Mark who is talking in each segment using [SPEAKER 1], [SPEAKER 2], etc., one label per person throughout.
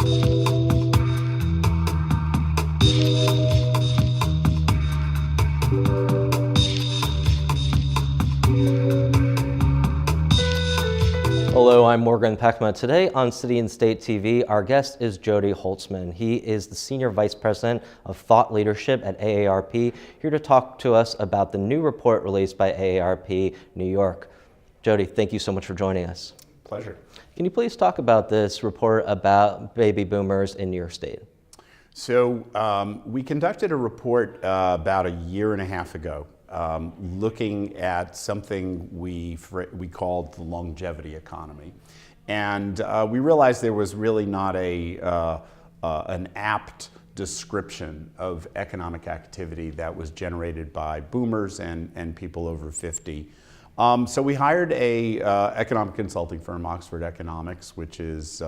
[SPEAKER 1] Hello, I'm Morgan Peckma. Today on City and State TV, our guest is Jodie Holtzman. He is the Senior Vice President of Thought Leadership at AARP, here to talk to us about the new report released by AARP New York. Jodie, thank you so much for joining us.
[SPEAKER 2] Pleasure.
[SPEAKER 1] Can you please talk about this report about baby boomers in New York State?
[SPEAKER 2] So we conducted a report about a year and a half ago, looking at something we called the longevity economy. And we realized there was really not an apt description of economic activity that was generated by boomers and people over 50. So we hired a economic consulting firm, Oxford Economics, which is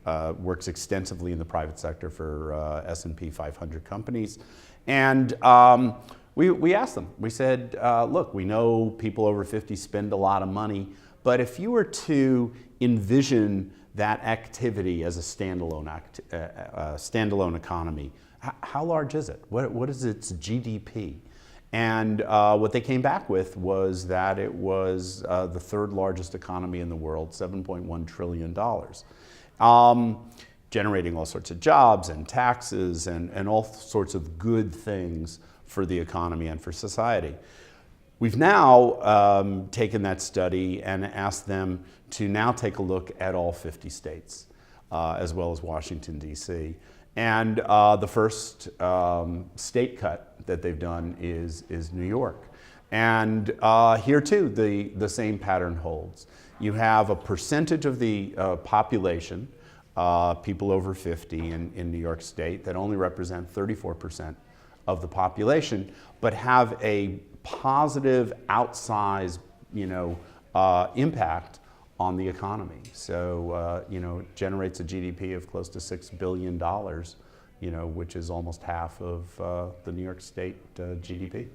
[SPEAKER 2] works extensively in the private sector for S&P 500 companies. And we asked them, we said, look, we know people over 50 spend a lot of money, but if you were to envision that activity as a standalone economy, how large is it? What is its GDP? And what they came back with was that it was the third largest economy in the world, $7.1 trillion. Generating all sorts of jobs and taxes and all sorts of good things for the economy and for society. We've now taken that study and asked them to now take a look at all 50 states, as well as Washington, D.C. And the first state cut that they've done is New York. And here too, the same pattern holds. You have a percentage of the population, people over 50 in New York State, that only represent 34% of the population, but have a positive, outsized, impact on the economy. So, it generates a GDP of close to $6 billion, which is almost half of the New York State GDP.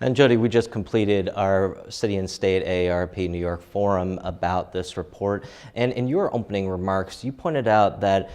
[SPEAKER 1] And Jodie, we just completed our City and State AARP New York forum about this report. And in your opening remarks, you pointed out that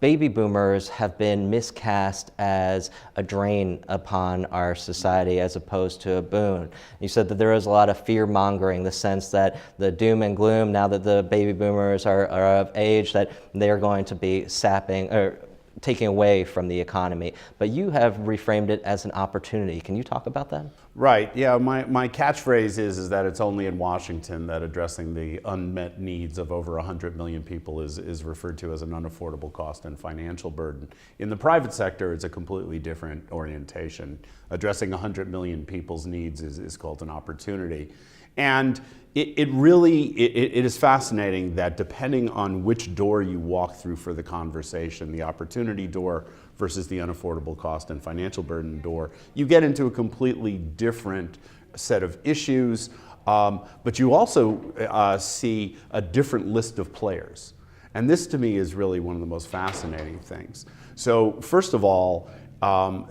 [SPEAKER 1] baby boomers have been miscast as a drain upon our society as opposed to a boon. You said that there is a lot of fear-mongering, the sense that the doom and gloom, now that the baby boomers are of age, that they're going to be sapping or taking away from the economy. But you have reframed it as an opportunity. Can you talk about that?
[SPEAKER 2] Right, yeah, my catchphrase is that it's only in Washington that addressing the unmet needs of over 100 million people is referred to as an unaffordable cost and financial burden. In the private sector, it's a completely different orientation. Addressing 100 million people's needs is called an opportunity. And it is fascinating that depending on which door you walk through for the conversation, the opportunity door versus the unaffordable cost and financial burden door, you get into a completely different set of issues, but you also see a different list of players. And this to me is really one of the most fascinating things. So first of all,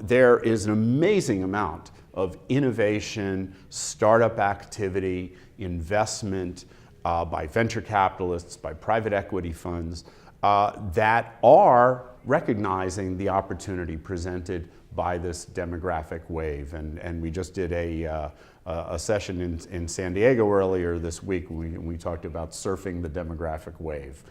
[SPEAKER 2] there is an amazing amount of innovation, startup activity, investment by venture capitalists, by private equity funds that are recognizing the opportunity presented by this demographic wave. And we just did a session in San Diego earlier this week. We talked about surfing the demographic wave.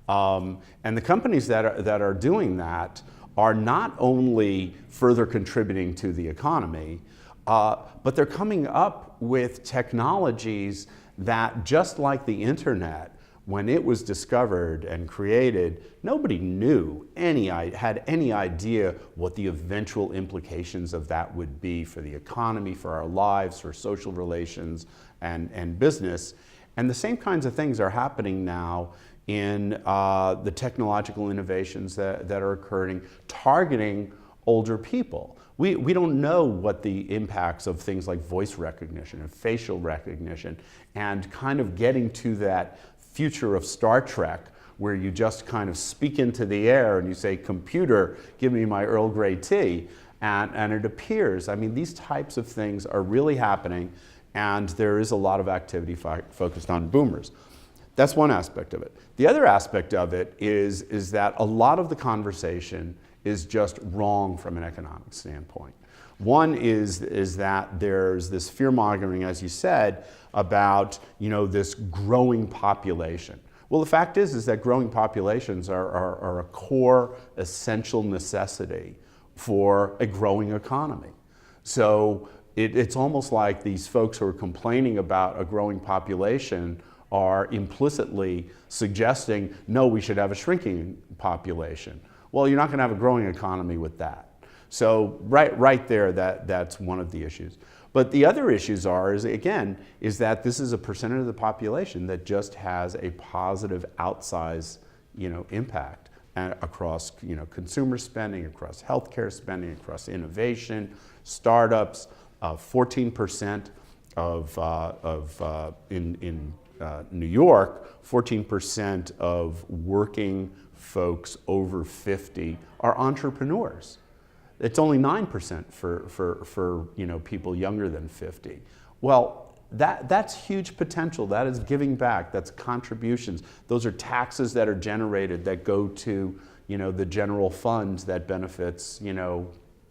[SPEAKER 2] And the companies that are doing that are not only further contributing to the economy, but they're coming up with technologies that, just like the internet, when it was discovered and created, nobody had any idea what the eventual implications of that would be for the economy, for our lives, for social relations, and business. And the same kinds of things are happening now in the technological innovations that are occurring, targeting older people. We don't know what the impacts of things like voice recognition and facial recognition and kind of getting to that future of Star Trek where you just kind of speak into the air and you say, "Computer, give me my Earl Grey tea," and it appears. I mean, these types of things are really happening, and there is a lot of activity focused on boomers. That's one aspect of it. The other aspect of it is that a lot of the conversation is just wrong from an economic standpoint. One is that there's this fear-mongering, as you said, about this growing population. Well, the fact is that growing populations are a core, essential necessity for a growing economy. So it's almost like these folks who are complaining about a growing population are implicitly suggesting, no, we should have a shrinking population. Well, you're not going to have a growing economy with that. So right there, that's one of the issues. But the other issues is that this is a percentage of the population that just has a positive outsized, impact across, consumer spending, across healthcare spending, across innovation, startups. 14% in New York, 14% of working folks over 50 are entrepreneurs. It's only 9% for people younger than 50. Well, that's huge potential. That is giving back. That's contributions. Those are taxes that are generated that go to the general fund that benefits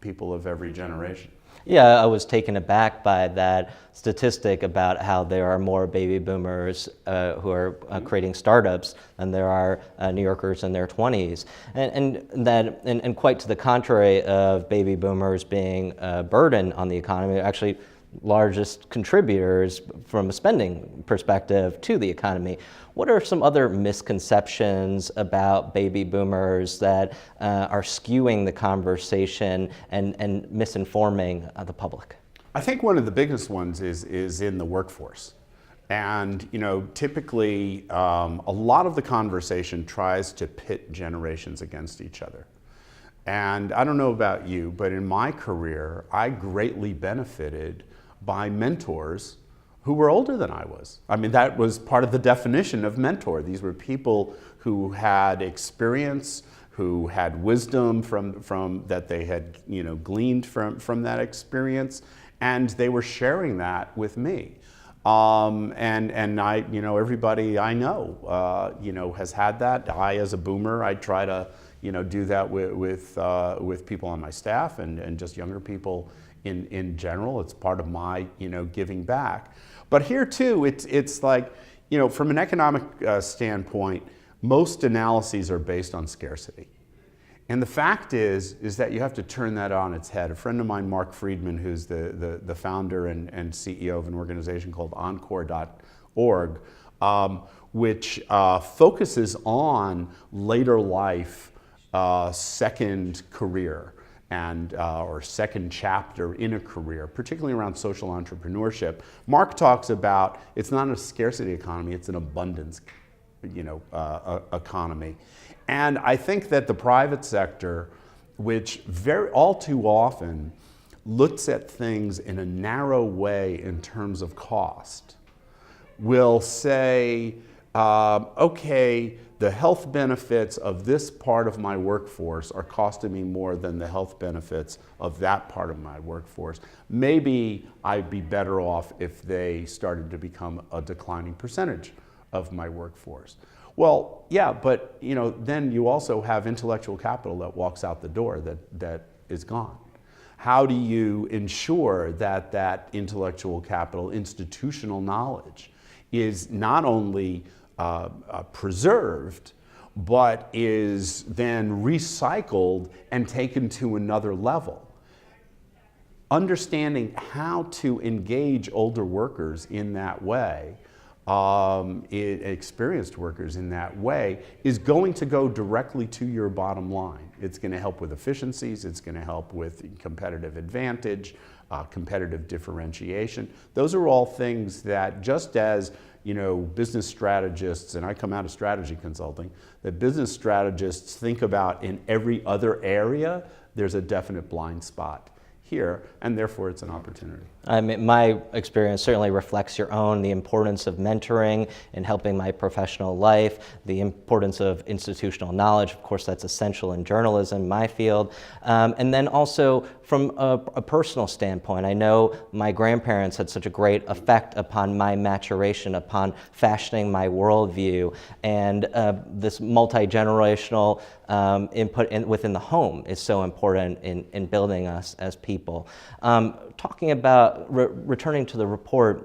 [SPEAKER 2] people of every generation.
[SPEAKER 1] Yeah, I was taken aback by that statistic about how there are more baby boomers who are creating startups than there are New Yorkers in their 20s. And quite to the contrary of baby boomers being a burden on the economy, actually largest contributors from a spending perspective to the economy. What are some other misconceptions about baby boomers that are skewing the conversation and misinforming the public?
[SPEAKER 2] I think one of the biggest ones is in the workforce. And typically a lot of the conversation tries to pit generations against each other. And I don't know about you, but in my career, I greatly benefited by mentors who were older than I was. I mean, that was part of the definition of mentor. These were people who had experience, who had wisdom from that they had gleaned from that experience, and they were sharing that with me. And I, everybody I know, has had that. I, as a boomer, I try to do that with people on my staff and just younger people in general. It's part of my giving back. But here too, it's like from an economic standpoint, most analyses are based on scarcity. And the fact is that you have to turn that on its head. A friend of mine, Mark Friedman, who's the founder and CEO of an organization called Encore.org, which focuses on later life second career and or second chapter in a career, particularly around social entrepreneurship. Mark talks about it's not a scarcity economy, it's an abundance economy. And I think that the private sector, which all too often looks at things in a narrow way in terms of cost, will say, okay, the health benefits of this part of my workforce are costing me more than the health benefits of that part of my workforce. Maybe I'd be better off if they started to become a declining percentage of my workforce. Well, yeah, but then you also have intellectual capital that walks out the door that is gone. How do you ensure that that intellectual capital, institutional knowledge, is not only preserved, but is then recycled and taken to another level? Understanding how to engage older workers in that way, experienced workers in that way, is going to go directly to your bottom line. It's going to help with efficiencies, it's going to help with competitive advantage, competitive differentiation. Those are all things that, just as business strategists, and I come out of strategy consulting, that business strategists think about in every other area, there's a definite blind spot here, and therefore it's an opportunity.
[SPEAKER 1] I mean, my experience certainly reflects your own, the importance of mentoring and helping my professional life, the importance of institutional knowledge. Of course, that's essential in journalism, my field. And then also from a personal standpoint, I know my grandparents had such a great effect upon my maturation, upon fashioning my worldview, and this multi-generational input within the home is so important in building us as people. Talking about returning to the report,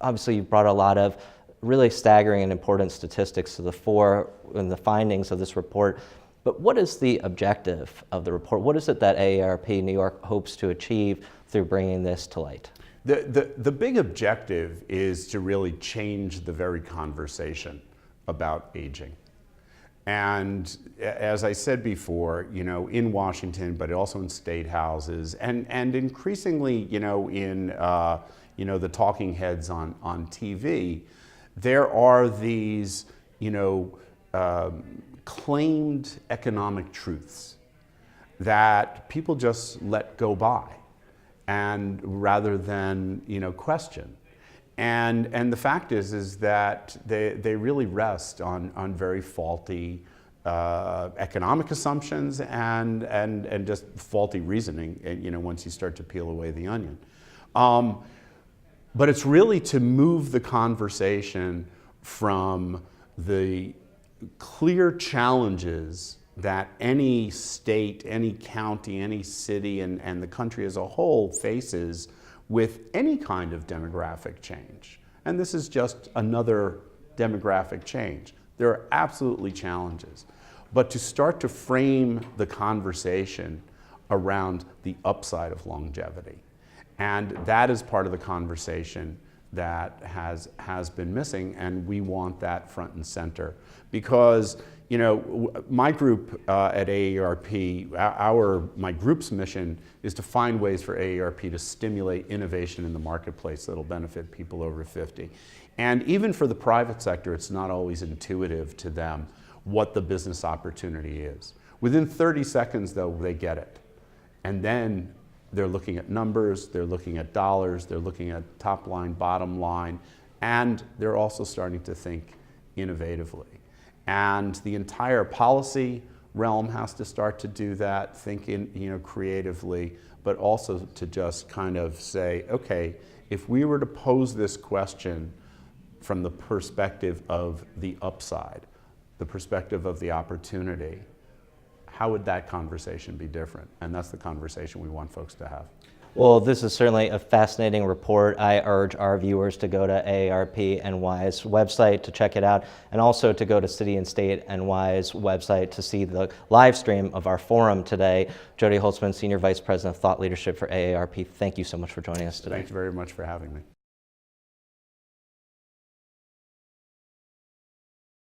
[SPEAKER 1] obviously you brought a lot of really staggering and important statistics to the fore in the findings of this report. But what is the objective of the report? What is it that AARP New York hopes to achieve through bringing this to light?
[SPEAKER 2] The big objective is to really change the very conversation about aging. And as I said before, in Washington, but also in state houses, and increasingly, in the talking heads on TV, there are these, claimed economic truths that people just let go by, and rather than question. And the fact is that they really rest on very faulty economic assumptions and just faulty reasoning, once you start to peel away the onion. But it's really to move the conversation from the clear challenges that any state, any county, any city, and the country as a whole faces with any kind of demographic change. And this is just another demographic change. There are absolutely challenges. But to start to frame the conversation around the upside of longevity. And that is part of the conversation that has been missing, and we want that front and center. Because my group at AARP, my group's mission is to find ways for AARP to stimulate innovation in the marketplace that'll benefit people over 50. And even for the private sector, it's not always intuitive to them what the business opportunity is. Within 30 seconds, though, they get it. And then they're looking at numbers, they're looking at dollars, they're looking at top line, bottom line, and they're also starting to think innovatively. And the entire policy realm has to start to do that, think creatively, but also to just kind of say, okay, if we were to pose this question from the perspective of the upside, the perspective of the opportunity, how would that conversation be different? And that's the conversation we want folks to have.
[SPEAKER 1] Well, this is certainly a fascinating report. I urge our viewers to go to AARP NY's website to check it out, and also to go to City and State NY's website to see the live stream of our forum today. Jodie Holtzman, Senior Vice President of Thought Leadership for AARP, thank you so much for joining us today.
[SPEAKER 2] Thank you very much for having me.